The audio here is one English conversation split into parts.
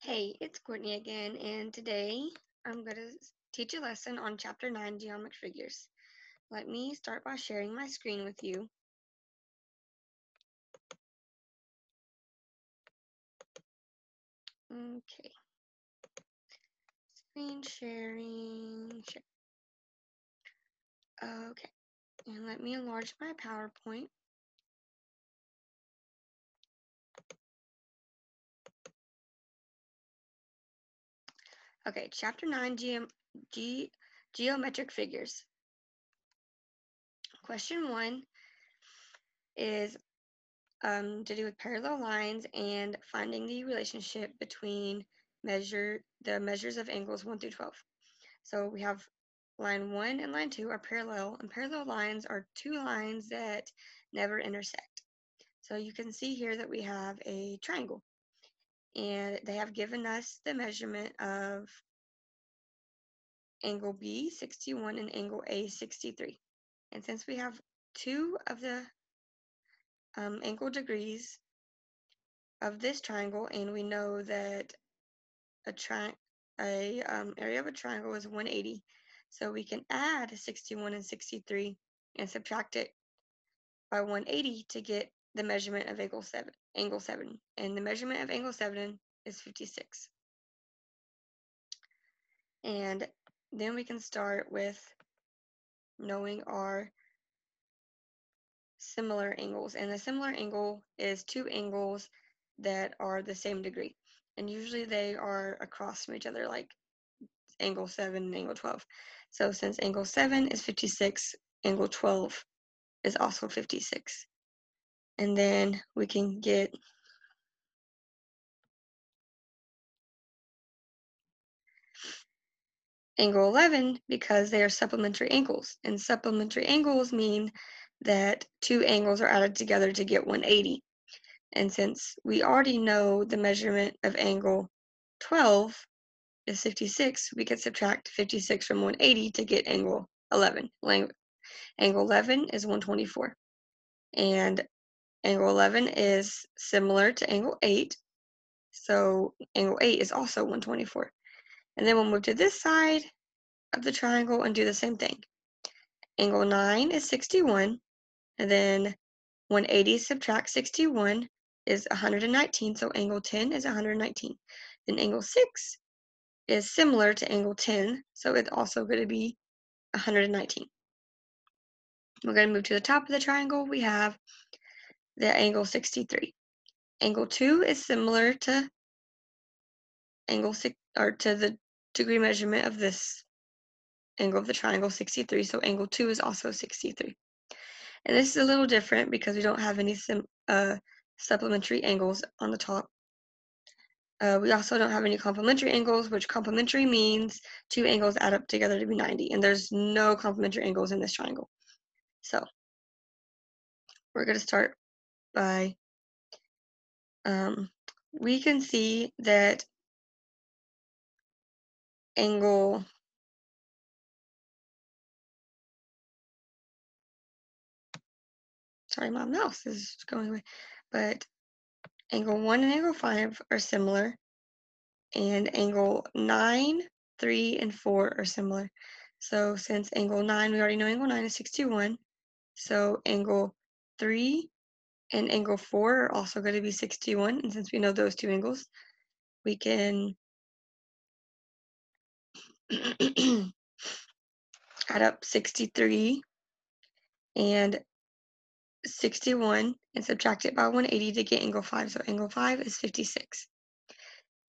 Hey, it's Courtney again, and today I'm going to teach a lesson on Chapter 9, Geometric Figures. Let me start by sharing my screen with you. Okay, screen sharing, share. Okay, and let me enlarge my PowerPoint. Okay, Chapter 9, Geometric Figures. Question 1 is to do with parallel lines and finding the relationship between the measures of angles 1 through 12. So we have line 1 and line 2 are parallel, and parallel lines are two lines that never intersect. So you can see here that we have a triangle, and they have given us the measurement of angle B, 61, and angle A, 63. And since we have two of the angle degrees of this triangle, and we know that area of a triangle is 180, so we can add 61 and 63 and subtract it by 180 to get the measurement of angle 7, and the measurement of angle 7 is 56. And then we can start with knowing our similar angles, and the similar angle is two angles that are the same degree, and usually they are across from each other, like angle 7 and angle 12. So since angle 7 is 56, angle 12 is also 56. And then we can get angle 11 because they are supplementary angles. And supplementary angles mean that two angles are added together to get 180. And since we already know the measurement of angle 12 is 56, we could subtract 56 from 180 to get angle 11. Angle 11 is 124. And angle 11 is similar to angle 8, so angle 8 is also 124. And then we'll move to this side of the triangle and do the same thing. Angle 9 is 61, and then 180 subtract 61 is 119, so angle 10 is 119. Then angle 6 is similar to angle 10, so it's also going to be 119. We're going to move to the top of the triangle. We have the angle 63. Angle 2 is similar to angle 6, or to the degree measurement of this angle of the triangle, 63, so angle 2 is also 63. And this is a little different because we don't have any supplementary angles on the top. We also don't have any complementary angles, which complementary means two angles add up together to be 90, and there's no complementary angles in this triangle. So we're going to start by, we can see that angle, sorry, my mouse is going away, but angle 1 and angle 5 are similar, and angle 9, 3, and 4 are similar. So since angle 9, we already know angle 9 is 61, so angle 3 and angle 4 are also going to be 61, and since we know those two angles, we can add up 63 and 61 and subtract it by 180 to get angle 5, so angle 5 is 56.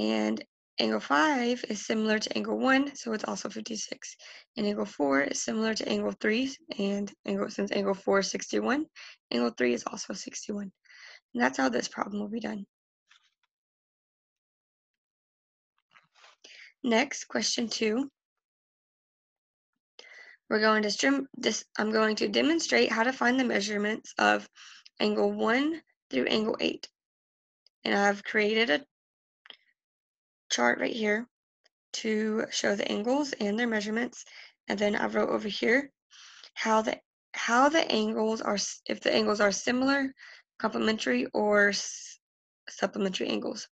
And angle 5 is similar to angle 1, so it's also 56. And angle 4 is similar to angle 3, and since angle 4 is 61, angle 3 is also 61. And that's how this problem will be done. Next, question 2. I'm going to demonstrate how to find the measurements of angle 1 through angle 8. And I've created a chart right here to show the angles and their measurements. And then I wrote over here how the angles are, if the angles are similar, complementary, or supplementary angles.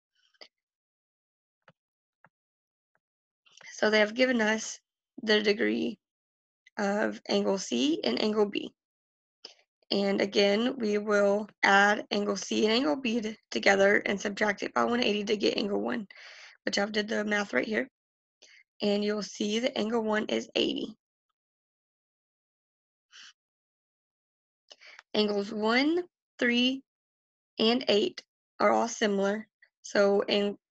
So they have given us the degree of angle C and angle B. And again, we will add angle C and angle B together and subtract it by 180 to get angle 1, which I've did the math right here. And you'll see that angle 1 is 80. Angles 1, 3, and 8 are all similar. So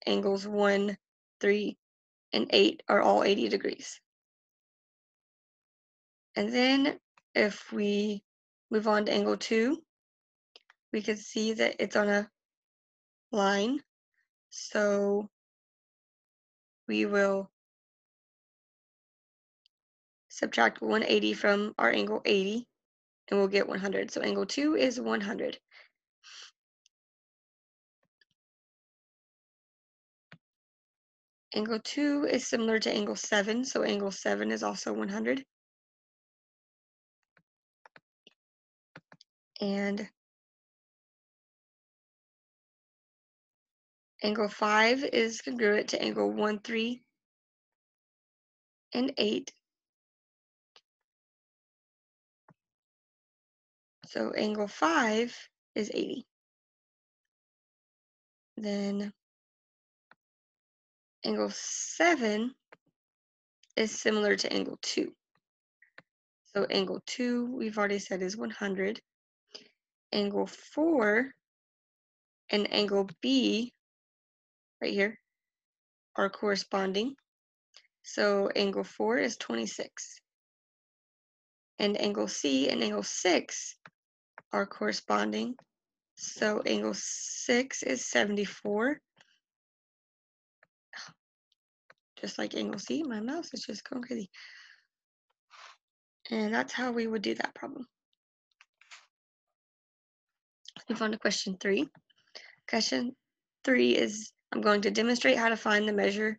angles 1, 3, and 8 are all 80 degrees. And then if we move on to angle 2, we can see that it's on a line. So we will subtract 180 from our angle 80 and we'll get 100. So angle 2 is 100. Angle 2 is similar to angle 7, so angle 7 is also 100. And angle 5 is congruent to angle 1, 3, and 8. So angle 5 is 80. Then angle 7 is similar to angle 2. So angle 2, we've already said, is 100. Angle 4 and angle B, right here, are corresponding. So angle 4 is 26. And angle C and angle 6 are corresponding. So angle 6 is 74. Just like angle C, my mouse is just going crazy. And that's how we would do that problem. Let's move on to question 3. Question 3 is, I'm going to demonstrate how to find the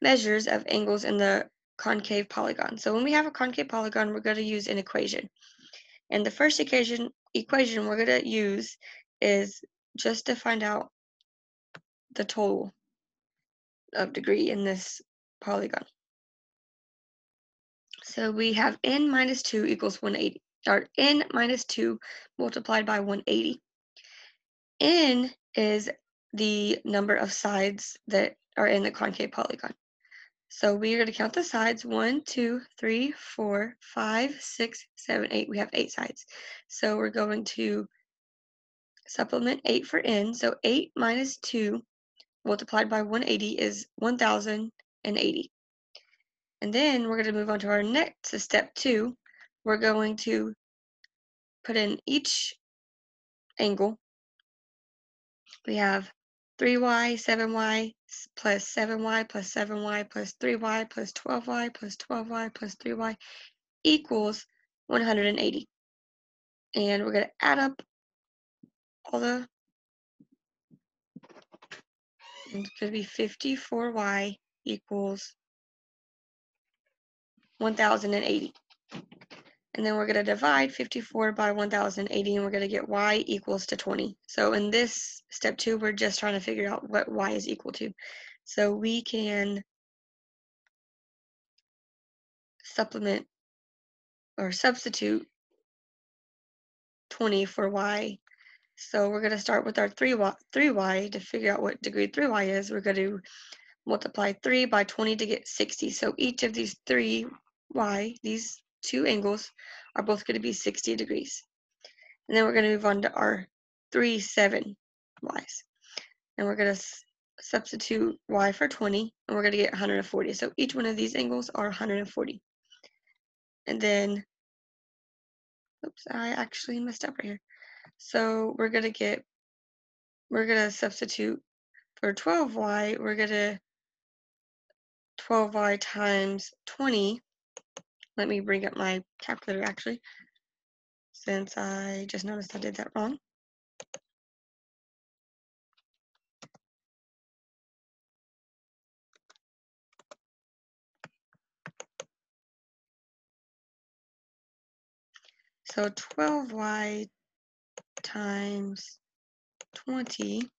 measures of angles in the concave polygon. So when we have a concave polygon, we're going to use an equation. And the first equation we're going to use is just to find out the total of degree in this polygon. So we have n minus 2 equals 180, or n minus 2 multiplied by 180. N is the number of sides that are in the concave polygon. So we are going to count the sides. 1, 2, 3, 4, 5, 6, 7, 8. We have 8 sides. So we're going to supplement 8 for n. So 8 minus 2 multiplied by 180 is 1080. And then we're going to move on to our next step 2. We're going to put in each angle. We have 3y, 7y, plus 7y, plus 7y, plus 3y, plus 12y, plus 12y, plus 3y equals 180. And we're going to add up all the, and it's going to be 54y equals 1080. And then we're going to divide 54 by 1080, and we're going to get y equals to 20. So in this step 2, we're just trying to figure out what y is equal to. So we can supplement or substitute 20 for y. So we're going to start with our 3y to figure out what degree 3y is. We're going to multiply 3 by 20 to get 60. So each of these 3y, these two angles, are both going to be 60 degrees. And then we're going to move on to our 7y's. And we're going to substitute y for 20, and we're going to get 140. So each one of these angles are 140. And then, oops, I actually messed up right here. So we're going to substitute for 12y, we're going to 12y times 20. Let me bring up my calculator actually, since I just noticed I did that wrong. So 12y times 20,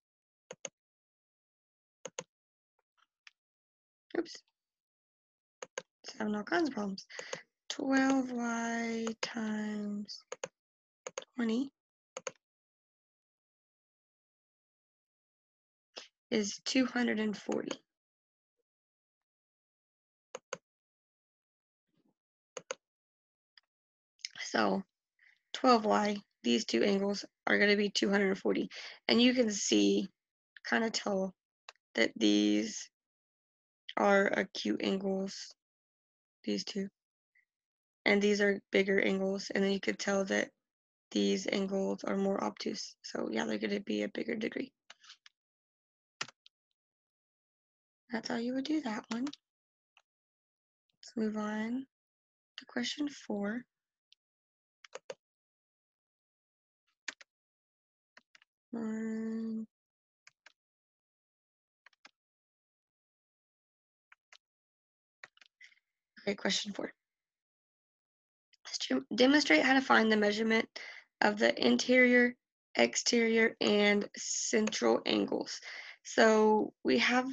oops, It's having all kinds of problems. 12y times 20 is 240. So 12y, these two angles are going to be 240. And you can see, kind of tell that these are acute angles, these two. And these are bigger angles. And then you could tell that these angles are more obtuse. So yeah, they're going to be a bigger degree. That's how you would do that one. Let's move on to question 4. Okay, question 4. Let's demonstrate how to find the measurement of the interior, exterior, and central angles. So we have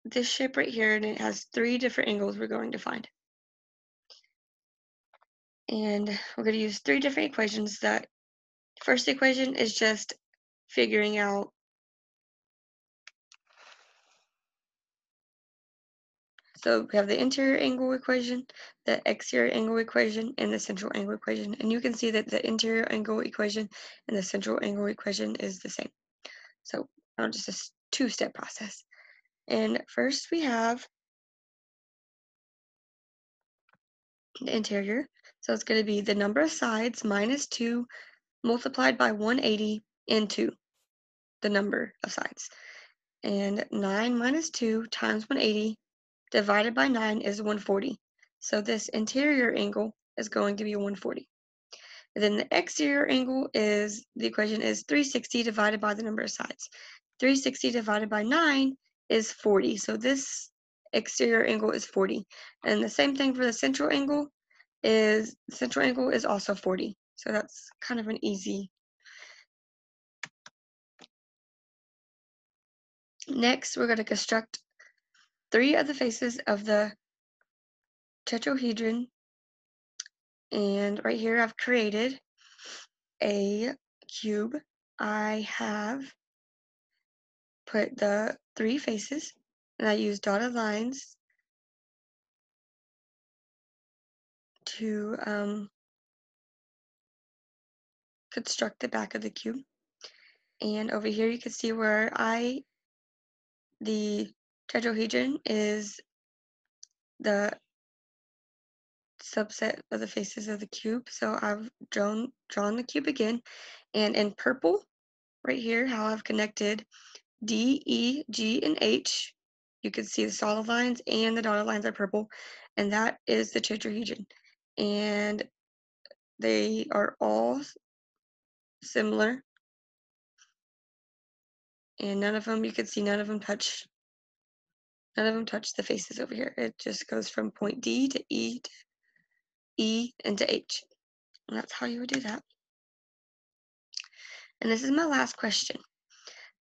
this shape right here, and it has 3 different angles we're going to find. And we're going to use 3 different equations. The first equation is just figuring out so we have the interior angle equation, the exterior angle equation, and the central angle equation. And you can see that the interior angle equation and the central angle equation is the same. So just a 2-step process. And first we have the interior. So it's going to be the number of sides minus 2 multiplied by 180 into the number of sides. And 9 minus 2 times 180 divided by 9 is 140. So this interior angle is going to be 140. And then the exterior angle is, the equation is 360 divided by the number of sides. 360 divided by 9 is 40. So this exterior angle is 40. And the same thing for the central angle is also 40. So that's kind of an easy. Next, we're going to construct 3 of the faces of the tetrahedron. And right here I've created a cube. I have put the 3 faces, and I use dotted lines to construct the back of the cube. And over here you can see where the tetrahedron is the subset of the faces of the cube. So I've drawn the cube again, and in purple right here how I've connected D, E, G, and H. You can see the solid lines and the dotted lines are purple, and that is the tetrahedron. And they are all similar, and none of them, you can see none of them touch the faces over here. It just goes from point D to E and to H. And that's how you would do that. And this is my last question.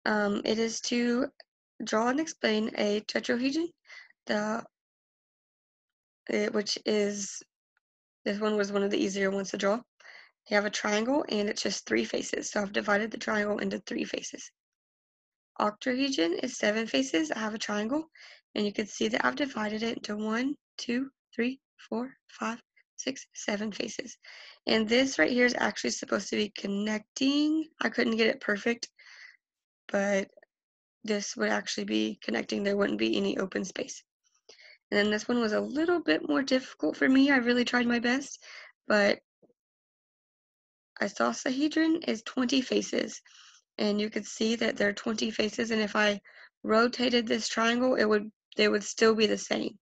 It is to draw and explain a tetrahedron, which is, this one was one of the easier ones to draw. You have a triangle and it's just 3 faces. So I've divided the triangle into 3 faces. Octahedron is 7 faces. I have a triangle, and you can see that I've divided it into 1, 2, 3, 4, 5, 6, 7 faces. And this right here is actually supposed to be connecting. I couldn't get it perfect, but this would actually be connecting. There wouldn't be any open space. And then this one was a little bit more difficult for me. I really tried my best, but isosahedron is 20 faces. And you could see that there are 20 faces, and if I rotated this triangle, they would still be the same.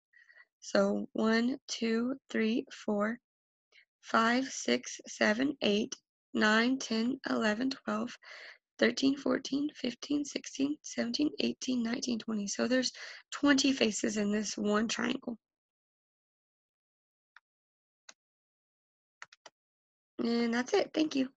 So 1, 2, 3, 4, 5, 6, 7, 8, 9, 10, 11, 12, 13, 14, 15, 16, 17, 18, 19, 20. So there's 20 faces in this one triangle. And that's it. Thank you.